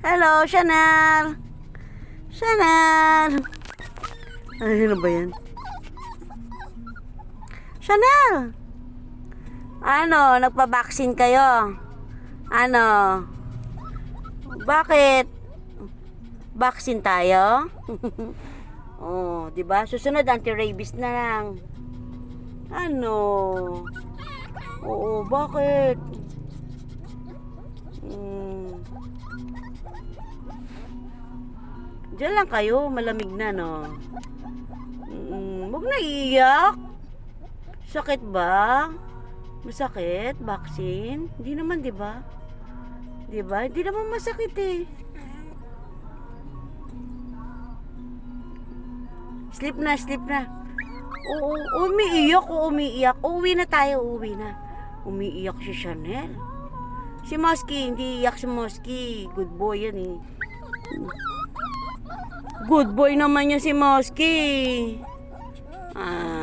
Hello, Chanel! Chanel! Ano ba yan? Chanel! Ano, nagpa-vaccine kayo? Ano? Bakit? Vaccine tayo? Oh, 'di ba? Susunod anti-rabies na lang. Ano? Oo, bakit? Diyan lang kayo, malamig na, no? Huwag na iiyak. Sakit ba? Masakit? Vaccine? Hindi naman, di ba? Di ba? Hindi naman masakit eh. Sleep na, sleep na. Oo, umiiyak, umiiyak. Uwi na tayo, uwi na. Umiiyak si Chanel. Si Mosky, hindi iyak si Mosky. Good boy yan eh. Good boy naman yan si Mosky. Ah.